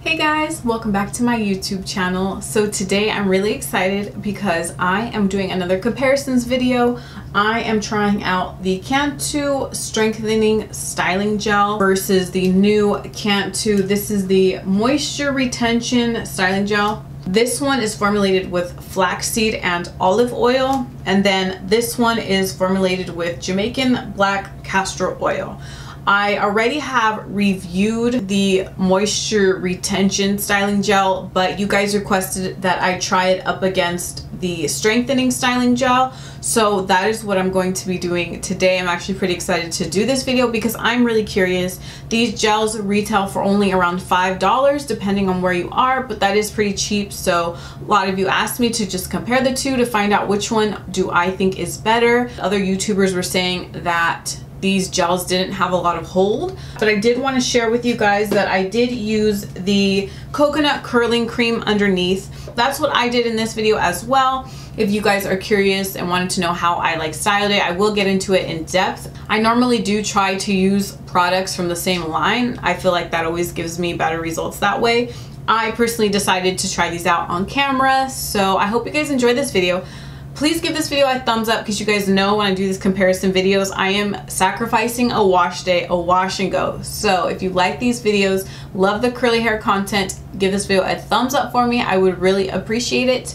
Hey guys, welcome back to my YouTube channel. So today I'm really excited because I am doing another comparisons video. I am trying out the Cantu Strengthening Styling Gel versus the new Cantu. This is the Moisture Retention Styling Gel. This one is formulated with flaxseed and olive oil, and then this one is formulated with Jamaican black castor oil. I already have reviewed the Moisture Retention Styling Gel, but you guys requested that I try it up against the Strengthening Styling Gel. So that is what I'm going to be doing today. I'm actually pretty excited to do this video because I'm really curious. These gels retail for only around $5 depending on where you are, but that is pretty cheap. So a lot of you asked me to just compare the two to find out which one do I think is better. Other YouTubers were saying that these gels didn't have a lot of hold, but I did want to share with you guys that I did use the coconut curling cream underneath. That's what I did in this video as well. If you guys are curious and wanted to know how I styled it, I will get into it in depth. I normally do try to use products from the same line. I feel like that always gives me better results that way. I personally decided to try these out on camera, so I hope you guys enjoy this video. Please give this video a thumbs up because you guys know when I do these comparison videos, I am sacrificing a wash day, a wash and go. So if you like these videos, love the curly hair content, give this video a thumbs up for me. I would really appreciate it.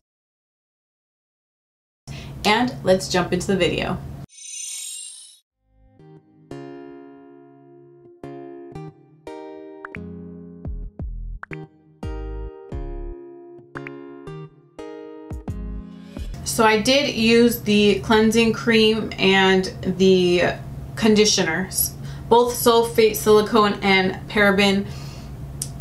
And let's jump into the video. So I did use the cleansing cream and the conditioners, both sulfate, silicone, and paraben,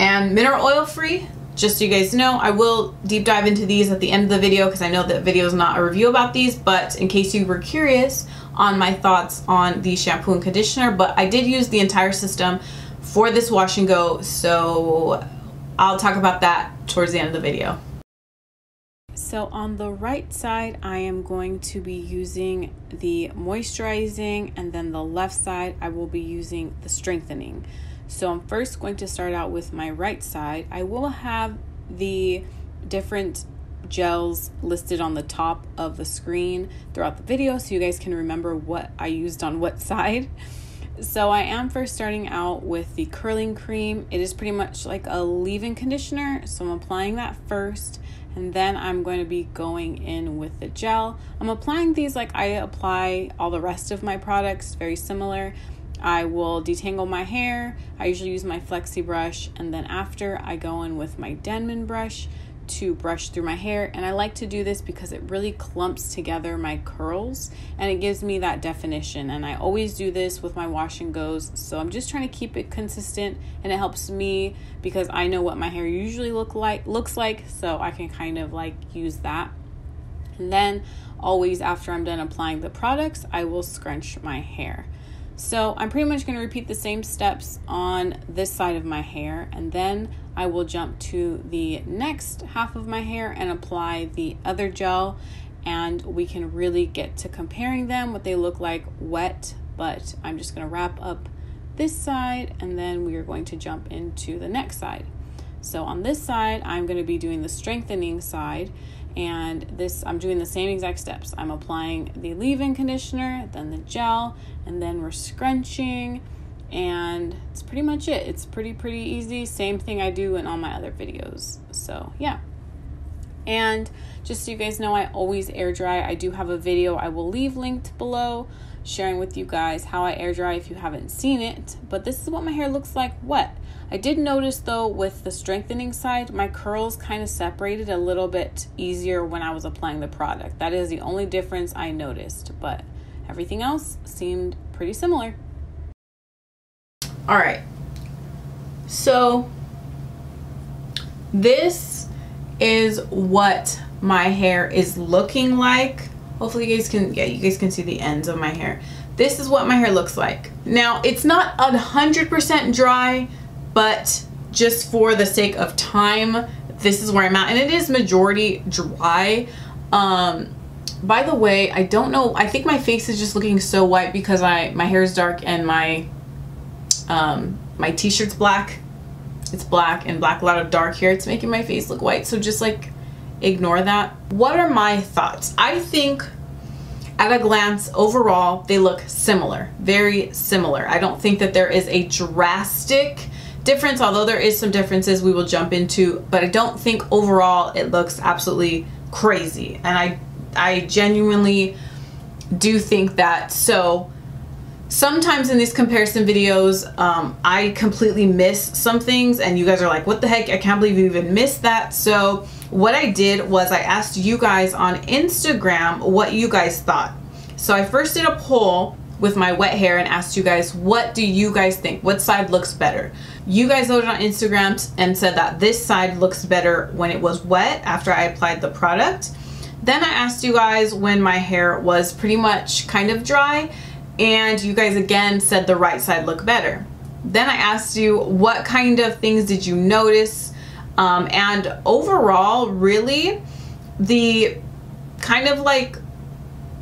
and mineral oil free. Just so you guys know, I will deep dive into these at the end of the video because I know that video is not a review about these, but in case you were curious on my thoughts on the shampoo and conditioner, but I did use the entire system for this wash and go, so I'll talk about that towards the end of the video. So on the right side, I am going to be using the moisturizing, and then the left side, I will be using the strengthening. So I'm first going to start out with my right side. I will have the different gels listed on the top of the screen throughout the video so you guys can remember what I used on what side. So I am first starting out with the curling cream. It is pretty much like a leave-in conditioner, so I'm applying that first. And then I'm going to be going in with the gel. I'm applying these like I apply all the rest of my products, very similar. I will detangle my hair. I usually use my flexi brush, and then after I go in with my Denman brush to brush through my hair. And I like to do this because it really clumps together my curls and it gives me that definition. And I always do this with my wash and goes, so I'm just trying to keep it consistent, and it helps me because I know what my hair usually looks like, so I can kind of use that. And then always after I'm done applying the products, I will scrunch my hair. So I'm pretty much going to repeat the same steps on this side of my hair, and then I will jump to the next half of my hair and apply the other gel, and we can really get to comparing them, what they look like wet. But I'm just going to wrap up this side, and then we are going to jump into the next side. So on this side, I'm going to be doing the strengthening side, and this I'm doing the same exact steps. I'm applying the leave-in conditioner, then the gel, and then we're scrunching, and it's pretty much it. It's pretty easy. Same thing I do in all my other videos. So yeah. And just so you guys know, I always air dry. I do have a video I will leave linked below sharing with you guys how I air dry if you haven't seen it. But this is what my hair looks like wet. I did notice though with the strengthening side, my curls kind of separated a little bit easier when I was applying the product. That is the only difference I noticed, but everything else seemed pretty similar. All right, so this is what my hair is looking like. Hopefully you guys can see the ends of my hair. This is what my hair looks like. Now, it's not 100% dry, but just for the sake of time, this is where I'm at, and it is majority dry. By the way, I don't know, I think my face is just looking so white because my hair is dark and my my t-shirt's black. it's black, and black, a lot of dark hair. It's making my face look white, so just like ignore that. What are my thoughts? I think at a glance, overall, they look similar, very similar. I don't think that there is a drastic difference, although there is some differences we will jump into, but I don't think overall it looks absolutely crazy. And I genuinely do think that. So sometimes in these comparison videos, I completely miss some things and you guys are like, what the heck? I can't believe you even missed that. So what I did was I asked you guys on Instagram what you guys thought. So I first did a poll with my wet hair and asked you guys, what do you guys think? What side looks better? You guys voted on Instagram and said that this side looks better when it was wet after I applied the product. Then I asked you guys when my hair was pretty much kind of dry, and you guys again said the right side looked better. Then I asked you what kind of things did you notice, and overall, really, the kind of like,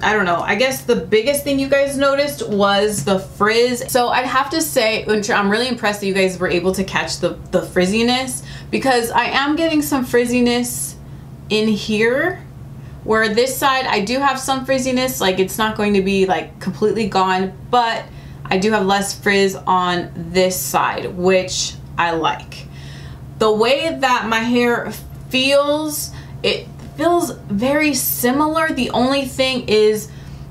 I don't know, I guess the biggest thing you guys noticed was the frizz. So I'd have to say, I'm really impressed that you guys were able to catch the frizziness, because I am getting some frizziness in here, where this side I do have some frizziness. Like, it's not going to be like completely gone, but I do have less frizz on this side, which I like. The way that my hair feels, it feels very similar. The only thing is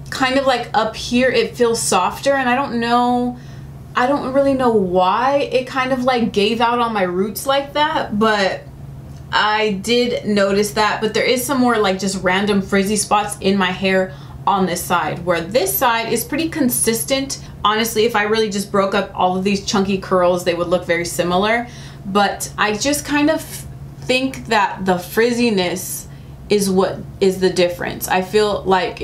kind of like up here it feels softer, and I don't really know why it kind of like gave out on my roots like that, but I did notice that. But there is some more like just random frizzy spots in my hair on this side, where this side is pretty consistent. Honestly, if I really just broke up all of these chunky curls, they would look very similar. But I just kind of think that the frizziness is what is the difference. I feel like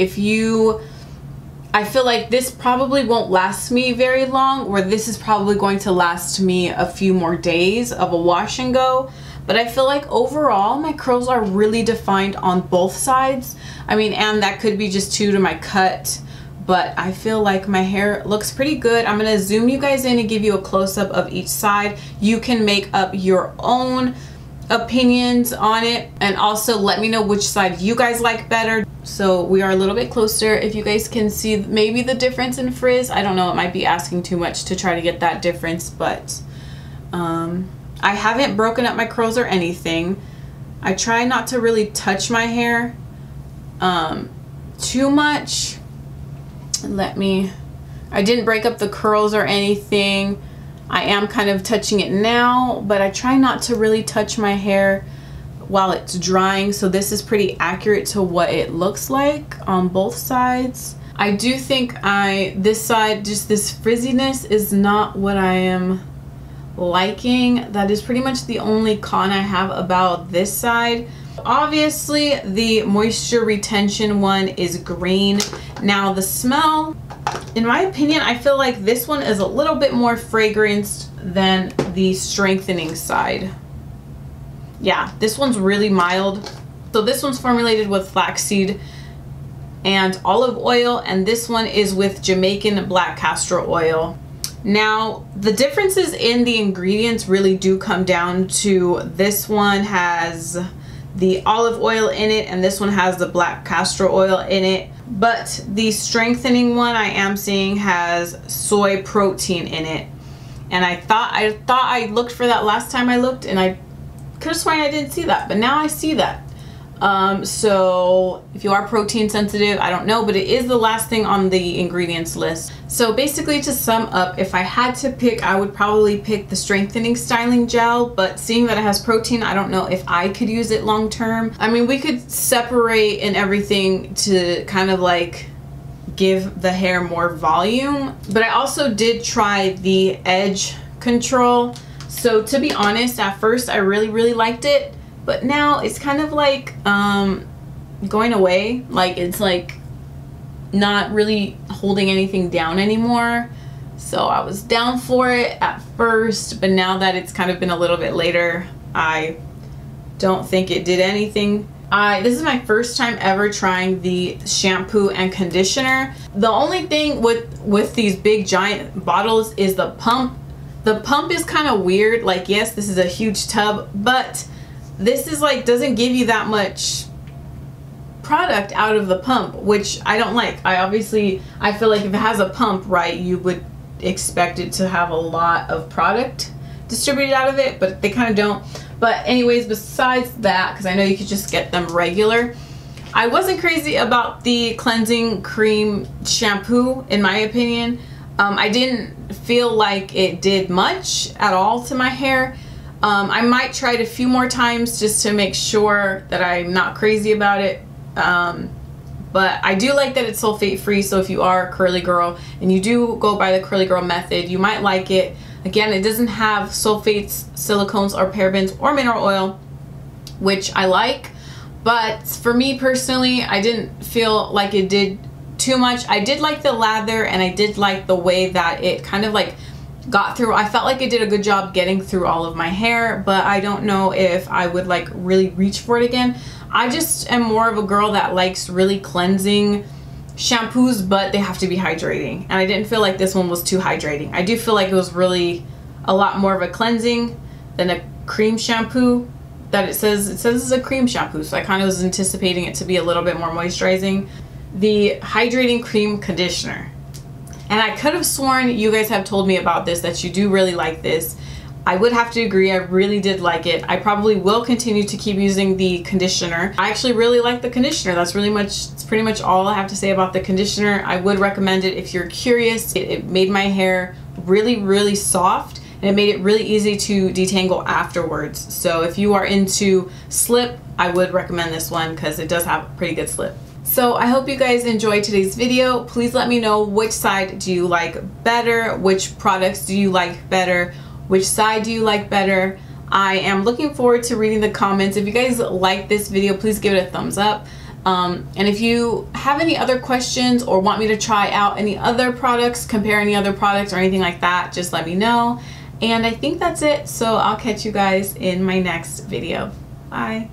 this probably won't last me very long, where this is probably going to last me a few more days of a wash and go. But I feel like overall my curls are really defined on both sides. I mean, and that could be just due to my cut, but I feel like my hair looks pretty good. I'm gonna zoom you guys in and give you a close-up of each side. You can make up your own opinions on it, and also let me know which side you guys like better. So we are a little bit closer. If you guys can see maybe the difference in frizz, I don't know, it might be asking too much to try to get that difference, but I haven't broken up my curls or anything. I try not to really touch my hair too much. I didn't break up the curls or anything. I am kind of touching it now, but I try not to really touch my hair while it's drying. So this is pretty accurate to what it looks like on both sides. I do think this side, just this frizziness is not what I am liking. That is pretty much the only con I have about this side. Obviously the moisture retention one is green. Now the smell, in my opinion, I feel like this one is a little bit more fragranced than the strengthening side. Yeah, this one's really mild. So this one's formulated with flaxseed and olive oil, and this one is with Jamaican black castor oil. Now, the differences in the ingredients really do come down to this one has the olive oil in it and this one has the black castor oil in it. But the strengthening one I am seeing has soy protein in it. And I thought I looked for that last time I looked, and I could have sworn I didn't see that, but now I see that. So if you are protein sensitive, I don't know, but it is the last thing on the ingredients list. So basically, to sum up, if I had to pick, I would probably pick the strengthening styling gel, but seeing that it has protein, I don't know if I could use it long term. I mean, we could separate and everything to kind of like give the hair more volume, but I also did try the edge control. So to be honest, at first I really liked it, but now it's kind of like going away. Like, it's like not really holding anything down anymore. So I was down for it at first, but now that it's kind of been a little bit later, I don't think it did anything. This is my first time ever trying the shampoo and conditioner. The only thing with these big giant bottles is the pump The pump is kind of weird. Like, yes, this is a huge tub, but this is like, doesn't give you that much product out of the pump, which I don't like. I feel like if it has a pump, right, you would expect it to have a lot of product distributed out of it, but they kind of don't. But anyways, besides that, because I know you could just get them regular, I wasn't crazy about the cleansing cream shampoo, in my opinion. I didn't feel like it did much at all to my hair. I might try it a few more times just to make sure that I'm not crazy about it. But I do like that it's sulfate free, so if you are a curly girl and you do go by the curly girl method, you might like it. Again, it doesn't have sulfates, silicones, or parabens, or mineral oil, which I like. But for me personally, I didn't feel like it did too much. I did like the lather, and I did like the way that it kind of like got through. I felt like it did a good job getting through all of my hair, but I don't know if I would like really reach for it again. I just am more of a girl that likes really cleansing shampoos, but they have to be hydrating, and I didn't feel like this one was too hydrating. I do feel like it was really a lot more of a cleansing than a cream shampoo. That it says it's a cream shampoo, so I kind of was anticipating it to be a little bit more moisturizing. The hydrating cream conditioner, and I could have sworn you guys have told me about this, that you do really like this. I would have to agree, I really did like it. I probably will continue to keep using the conditioner. I actually really like the conditioner. That's pretty much all I have to say about the conditioner. I would recommend it if you're curious. It made my hair really, really soft, and it made it really easy to detangle afterwards. So if you are into slip, I would recommend this one because it does have a pretty good slip. So I hope you guys enjoyed today's video. Please let me know which side do you like better, which products do you like better, which side do you like better. I am looking forward to reading the comments. If you guys like this video, please give it a thumbs up. And if you have any other questions or want me to try out any other products, compare any other products or anything like that, just let me know. And I think that's it. So I'll catch you guys in my next video. Bye.